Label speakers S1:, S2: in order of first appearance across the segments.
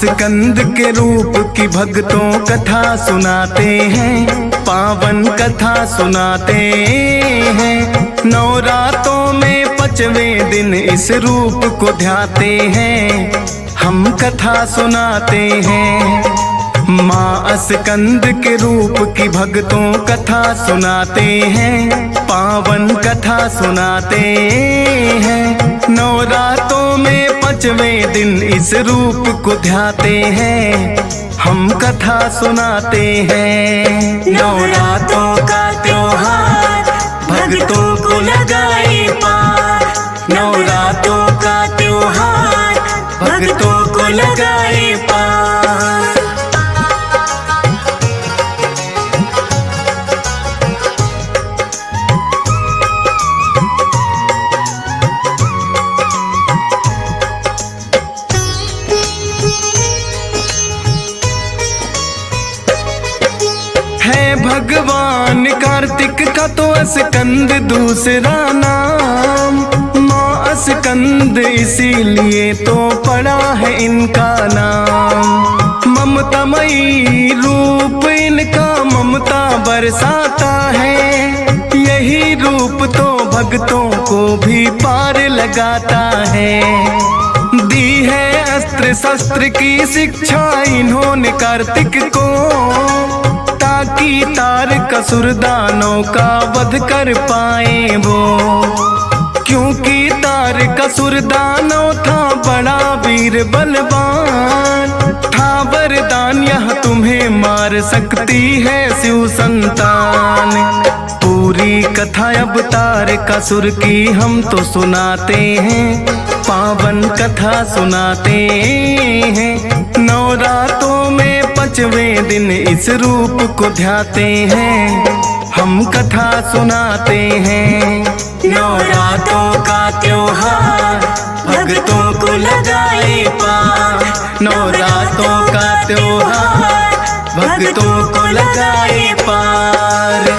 S1: स्कंद के रूप की भक्तों कथा सुनाते हैं, पावन कथा सुनाते हैं। नवरातों में 5वें दिन इस रूप को ध्याते हैं, हम कथा सुनाते हैं। माँ स्कंद के रूप की भक्तों कथा सुनाते हैं, पावन कथा सुनाते हैं। नवरातों में 5वें दिन इस रूप को ध्याते हैं, हम कथा सुनाते हैं।
S2: नवरातों का त्योहार भक्तों को लगाए पार, नवरातों का त्योहार भक्तों को लगाए पार।
S1: है भगवान कार्तिक का तो स्कंद दूसरा नाम, माँ स्कंद इसीलिए तो पड़ा है इनका नाम। ममतामयी रूप इनका ममता बरसाता है, यही रूप तो भक्तों को भी पार लगाता है। दी है अस्त्र शस्त्र की शिक्षा इन्होंने कार्तिक को, ताकि तारकासुर दानों का वध कर पाए वो। क्योंकि तारकासुर दानव था बड़ा वीर बलवान, था वरदान यह तुम्हें मार सकती है शिव संतान। पूरी कथा अब तारकासुर की हम तो सुनाते हैं, पावन कथा सुनाते हैं। नवरातों में 5वें दिन इस रूप को ध्याते हैं, हम कथा सुनाते हैं।
S2: नवरातों का त्योहार भक्तों को लगाए पार,
S1: नवरातों का त्योहार भक्तों को लगाए पार।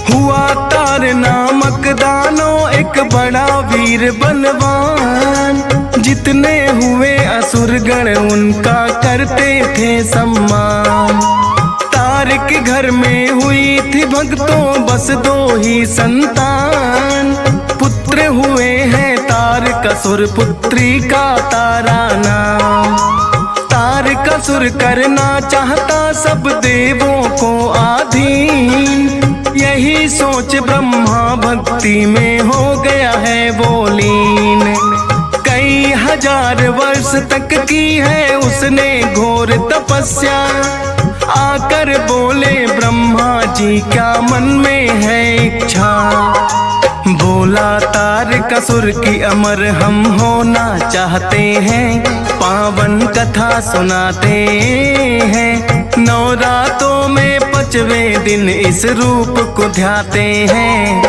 S1: हुआ तार नामक दानो एक बड़ा वीर बलवान, जितने हुए असुरगण उनका करते थे सम्मान। तार के घर में हुई थी भक्तों बस 2 ही संतान, पुत्र हुए हैं तारकासुर पुत्री का तारा नाम। तारकासुर करना चाहता सब देवों को आधीन, यही सोच ब्रह्मा भक्ति में हो गया है वो लीन। कई हजार वर्ष तक की है उसने घोर तपस्या, आकर बोले ब्रह्मा जी क्या मन में है इच्छा। बोला तारकासुर की अमर हम होना चाहते हैं, पावन कथा सुनाते हैं। नवरातों में 5वें दिन इस रूप को ध्याते हैं,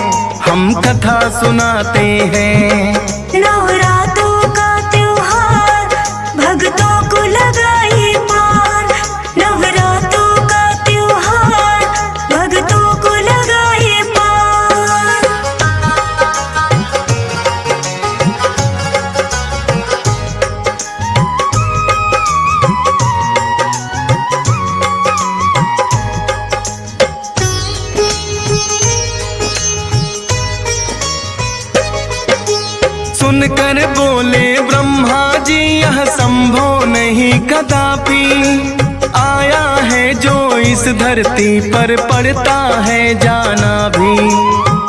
S1: हम कथा सुनाते हैं।
S2: नवरातों का त्योहार भक्तों को लगाए पार, नवरातों का त्योहार भक्तों को लगाए पार।
S1: सुनकर बोले ब्रह्मा जी यह संभव नहीं कदापि, आया है जो इस धरती पर पड़ता है जाना भी।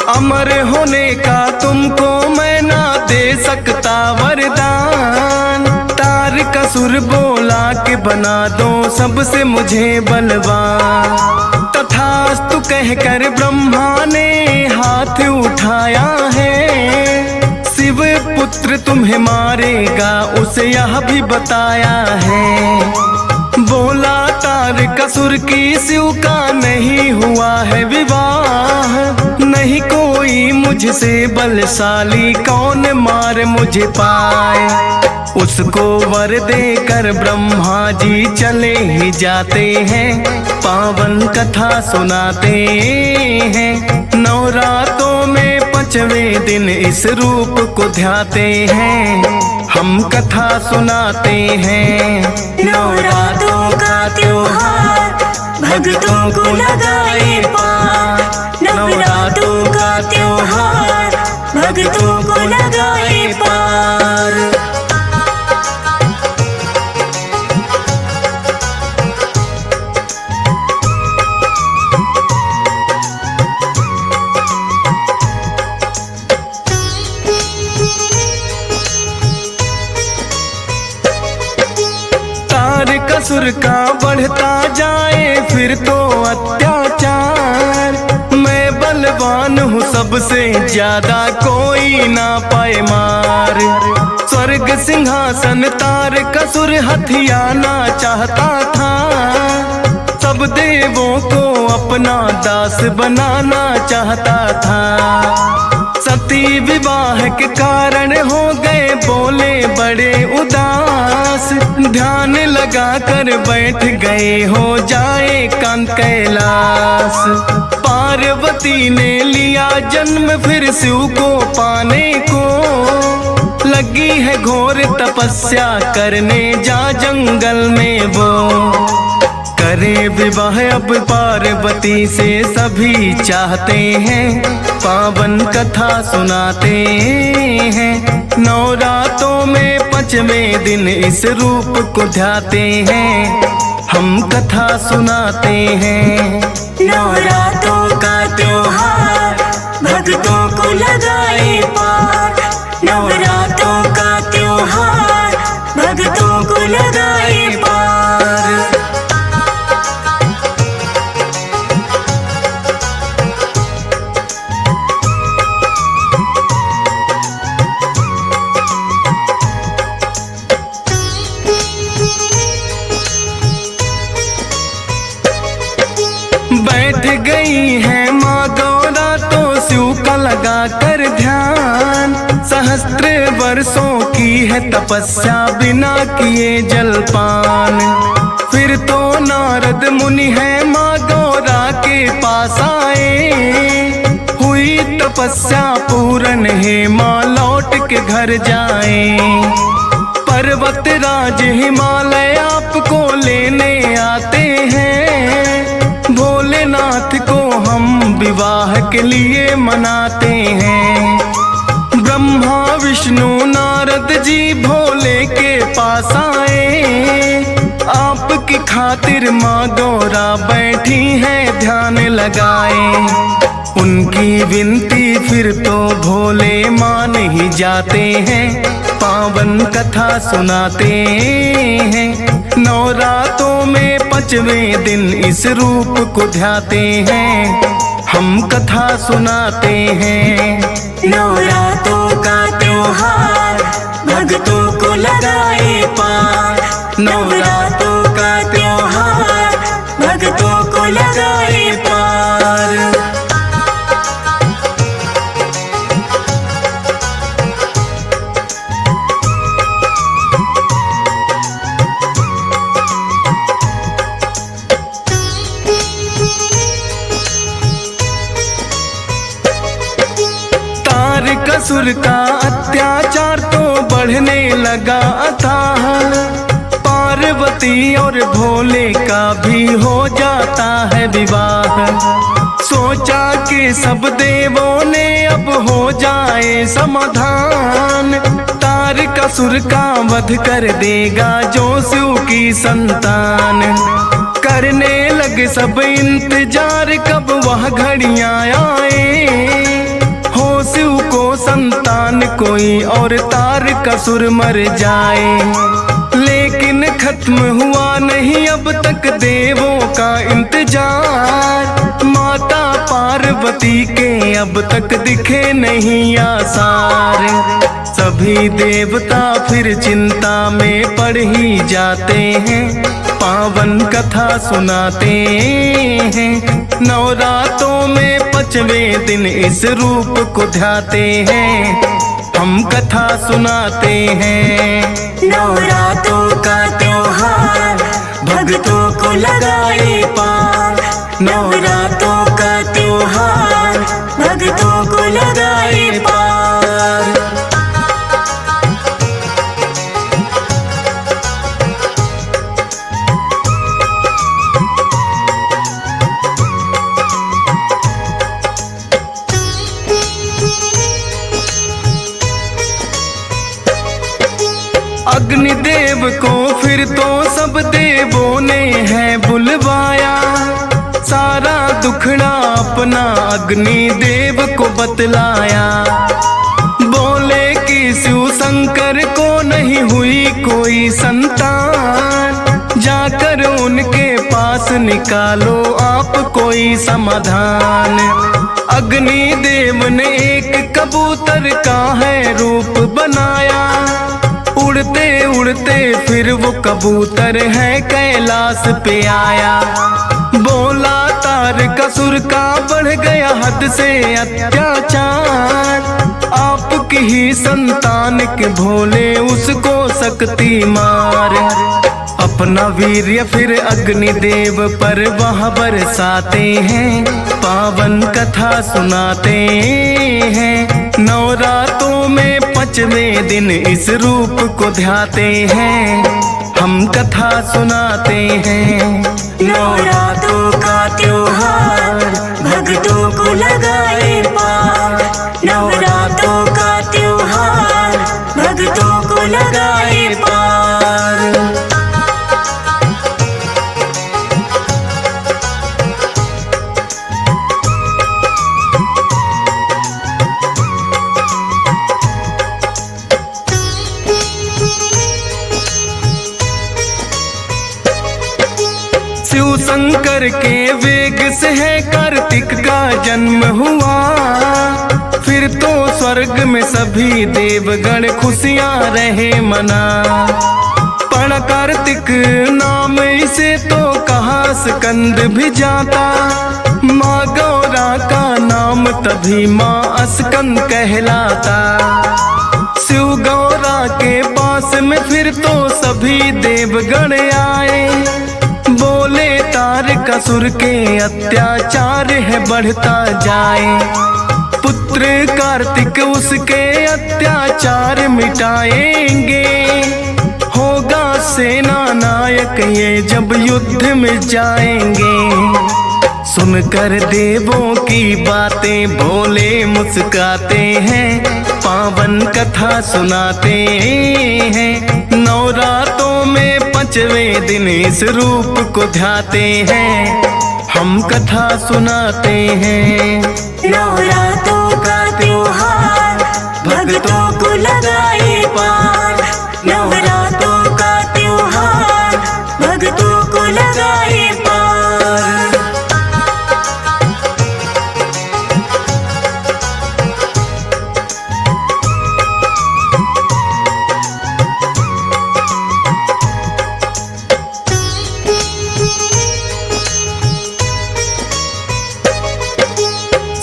S1: अमर होने का तुमको मैं ना दे सकता वरदान, तारकासुर बोला कि बना दो सबसे मुझे बलवान। तथास्तु कहकर ब्रह्मा ने हाथ उठाया है, शिव पुत्र तुम्हें मारेगा उसे यह भी बताया है। बोला तारकासुर की शिव का नहीं हुआ है विवाह, नहीं कोई कोई मुझसे बलशाली कौन मार मुझे पाए। उसको वर देकर ब्रह्मा जी चले ही जाते हैं, पावन कथा सुनाते हैं। नवरात्रों में 5वें दिन इस रूप को ध्याते हैं, हम कथा सुनाते हैं।
S2: नवरात्रों का त्योहार भक्तों को लगाए पार। नवरात्रों का त्योहार भक्तों को लगाए पार।
S1: असुर का बढ़ता जाए फिर तो अत्याचार। मैं बलवान हूँ सबसे ज्यादा कोई ना पाए मार। स्वर्ग सिंहासन तारकासुर हथियाना चाहता था, सब देवों को अपना दास बनाना चाहता था। सती विवाह के कारण हो गए बोले बड़े उदास, ध्यान लगा कर बैठ गए हो जाए कांत कैलाश। पार्वती ने लिया जन्म फिर शिव को पाने को, लगी है घोर तपस्या करने जा जंगल में वो। करे विवाह अब पार्वती से सभी चाहते हैं, पावन कथा सुनाते हैं। नवरात्रों में 5वें दिन इस रूप को ध्याते हैं, हम कथा सुनाते हैं।
S2: नवरात्रों का त्योहार भक्तों को लगाए पार। नवरात्रों का त्योहार भक्तों को लगाए पार।
S1: बैठ गई है माँ गौरा तो शिव का लगा कर ध्यान। सहस्त्र वर्षों की है तपस्या बिना किए जलपान। फिर तो नारद मुनि है माँ गौरा के पास आए, हुई तपस्या पूर्ण है माँ लौट के घर जाए। पर्वत राज हिमालय आपको लेने आते हैं, भोलेनाथ को हम विवाह के लिए मनाते हैं। ब्रह्मा विष्णु नारद जी भोले के पास आए, आपकी खातिर माँ गौरा बैठी है ध्यान लगाए। उनकी विनती फिर तो भोले मान ही जाते हैं, पावन कथा सुनाते हैं। नवरात्रों में 5वें दिन इस रूप को ध्याते हैं, हम कथा सुनाते हैं।
S2: नवरात्रों का त्योहार भक्तों को लगाए पार। नवरात्रों का त्योहार भक्तों को लगाए पार।
S1: तारकासुर का अत्याचार तो बढ़ने लगा था, पार्वती और भोले का भी हो जाता है विवाह। सोचा कि सब देवों ने अब हो जाए समाधान, तारकासुर का वध कर देगा जो शिव की संतान। करने लगे सब इंतजार कब वह घड़ियां आए, हो शिव को संतान कोई और तारकासुर मर जाए। लेकिन खत्म हुआ नहीं अब तक देवों का इंतजार, माता पार्वती के अब तक दिखे नहीं आसार। सभी देवता फिर चिंता में पड़ ही जाते हैं, पावन कथा सुनाते हैं। नवरातों में 5वें दिन इस रूप को ध्याते हैं, हम कथा सुनाते हैं।
S2: नवरातों का त्योहार भक्तों को लगाए पार, नवरातों का त्योहार भक्तों को लगाए पार।
S1: अग्निदेव को फिर तो सब देवों ने है बुलवाया, सारा दुखड़ा अपना अग्निदेव को बतलाया। बोले कि शिव शंकर को नहीं हुई कोई संतान, जाकर उनके पास निकालो आप कोई समाधान। अग्निदेव ने एक कबूतर का है रूप बनाया, उड़ते उड़ते फिर वो कबूतर है कैलाश पे आया। बोला तारकासुर का बढ़ गया हद से अत्याचार, आपकी ही संतान के भोले उसको शक्ति मार। अपना वीर्य फिर अग्निदेव पर वह बरसाते हैं, पावन कथा सुनाते हैं। नवरातों में 5वें दिन इस रूप को ध्याते हैं, हम कथा सुनाते हैं।
S2: नवरातों का त्योहार भक्तों को लगाए पार, नवरातों का त्योहार भक्तों को लगाए पार।
S1: शिव शंकर के वेग से है कार्तिक का जन्म हुआ, फिर तो स्वर्ग में सभी देवगण खुशियां रहे मना। पढ़ कार्तिक नाम इसे तो कहा स्कंद भी जाता, माँ गौरा का नाम तभी माँ स्कंद कहलाता। शिव गौरा के पास में फिर तो सभी देवगण आए, बोले तारकासुर के अत्याचार है बढ़ता जाए। पुत्र कार्तिक उसके अत्याचार मिटाएंगे, होगा सेना नायक ये जब युद्ध में जाएंगे। सुनकर देवों की बातें भोले मुस्काते हैं, पावन कथा सुनाते हैं। नवरातों में 5वें दिन इस रूप को ध्याते हैं, हम कथा सुनाते हैं।
S2: नवरातों का त्योहार भक्तों को लगाए पार, नवरातों का त्योहार भक्तों को लगाए पार।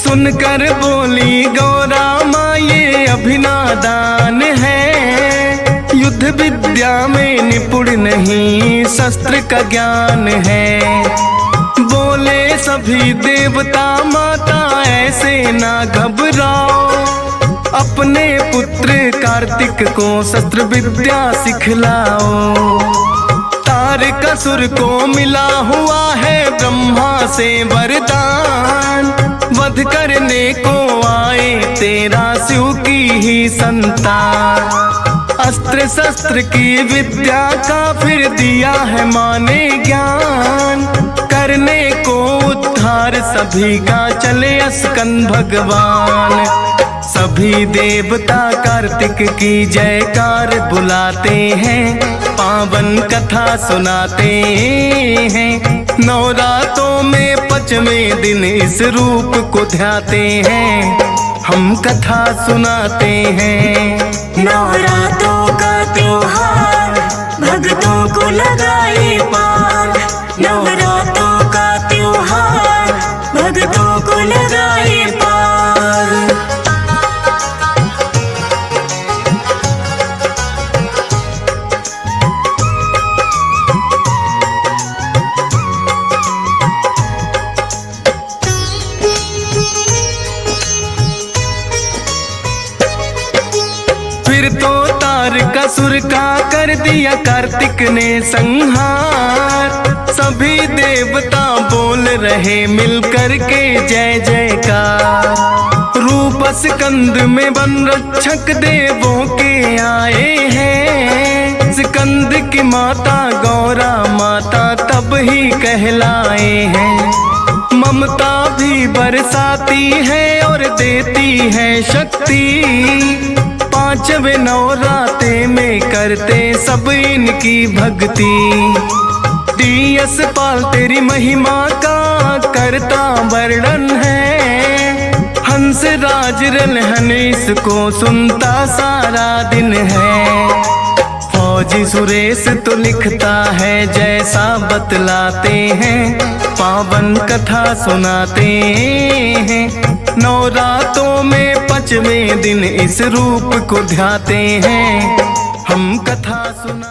S1: सुनकर बोली गौरा माँ ये अभिनादान है, युद्ध विद्या में निपुण नहीं शस्त्र का ज्ञान है। बोले सभी देवता माता ऐसे ना घबराओ, अपने पुत्र कार्तिक को शस्त्र विद्या सिखलाओ। तारकासुर को मिला हुआ है ब्रह्मा से वरदान, वध करने को आए तेरा शिव की ही संतान। अस्त्र शस्त्र की विद्या का फिर दिया है माने ज्ञान, करने को उद्धार सभी का चले स्कंद भगवान। सभी देवता कार्तिक की जयकार बुलाते हैं, पावन कथा सुनाते हैं। नवरातों में 5वें दिन इस रूप को ध्याते हैं, हम कथा सुनाते हैं।
S2: नवरातों का त्योहार भक्तों को लगाए पार, नवरातों का त्योहार भक्तों को लगाए पार।
S1: फिर तो तारकासुर का कर दिया कार्तिक ने संहार। सभी देवता बोल रहे मिलकर के जय जयकार। रूप स्कंद में वन रक्षक देवों के आए हैं। स्कंद की माता गौरा माता तब ही कहलाए हैं। ममता भी बरसाती है और देती है शक्ति। पांचवें नवराते में करते सब इनकी भक्ति। DS पाल तेरी महिमा का करता वर्णन है। हंस राज रलहन इसको सुनता सारा दिन है। फौजी सुरेश तो लिखता है जैसा बतलाते हैं। पावन कथा सुनाते हैं। नवरातों में 5वें दिन इस रूप को ध्याते हैं। हम कथा सुन